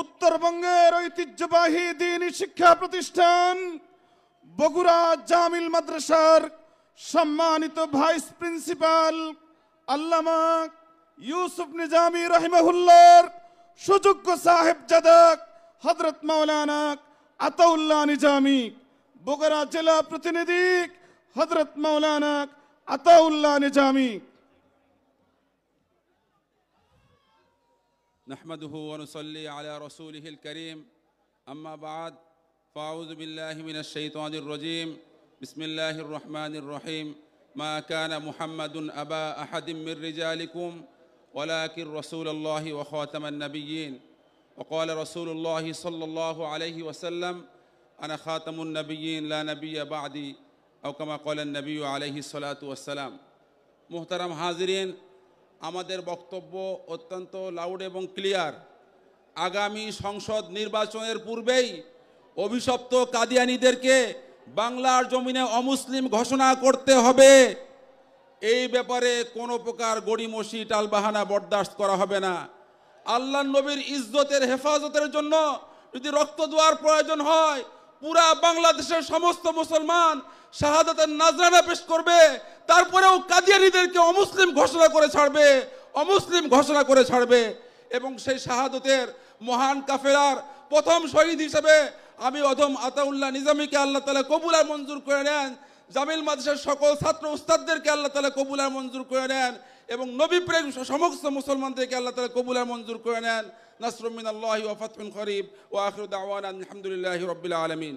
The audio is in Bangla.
উত্তরবঙ্গের ঐতিহ্যবাহী দ্বীনি শিক্ষা প্রতিষ্ঠান বগুড়া জামিল মাদ্রাসার সম্মানিত ভাইস প্রিন্সিপাল আল্লামা ইউসুফ নিজামী রাহিমাহুল্লাহর সুযোগ্য সাহেবজাদা হযরত মাওলানা আতাউল্লাহ নিজামী, বগুড়া জেলা প্রতিনিধি হযরত মাওলানা আতাউল্লাহ নিজামী। نحمده ونصلي على رسوله الكريم أما بعد فأعوذ بالله من الشيطان الرجيم بسم الله الرحمن الرحيم ما كان محمد أبا أحد من رجالكم ولكن رسول الله وخاتم النبيين وقال رسول الله صلى الله عليه وسلم أنا خاتم النبيين لا نبي بعدي أو كما قال النبي عليه الصلاة والسلام। محترم حاضرين, আমাদের বক্তব্য অত্যন্ত লাউড এবং ক্লিয়ার। আগামী সংসদ নির্বাচনের পূর্বেই অভিশপ্ত কাদিয়ানীদেরকে বাংলার জমিনে অমুসলিম ঘোষণা করতে হবে। এই ব্যাপারে কোনো প্রকার গড়িমসি টালবাহানা বরদাস্ত করা হবে না। আল্লাহর নবীর ইজ্জতের হেফাজতের জন্য যদি রক্ত দেওয়ার প্রয়োজন হয়, পুরা বাংলাদেশের সমস্ত মুসলমান শাহাদাতের নাজরানা পেশ করবে, তারপরেও কাদিয়ানীদেরকে অমুসলিম ঘোষণা করে ছাড়বে, অমুসলিম ঘোষণা করে ছাড়বে। এবং সেই শাহাদাতের মহান কাফেলার প্রথম শহীদ হিসেবে আমি অধম আতাউল্লাহ নিজামীকে আল্লাহ তাআলা কবুল আর মঞ্জুর করে নেন। জামিল মাদ্রাসার সকল ছাত্র উস্তাদদেরকে আল্লাহ তাআলা কবুল আর মঞ্জুর করে নেন এবং নবী প্রেম সমস্ত মুসলমানদেরকে আল্লাহ তাআলা কবুল আর মঞ্জুর করে নেন। নাসরুম মিনাল্লাহি ওয়া ফাতহুন করিব ওয়া আখিরু দাওয়ানা আলহামদুলিল্লাহি রাব্বিল আলামিন।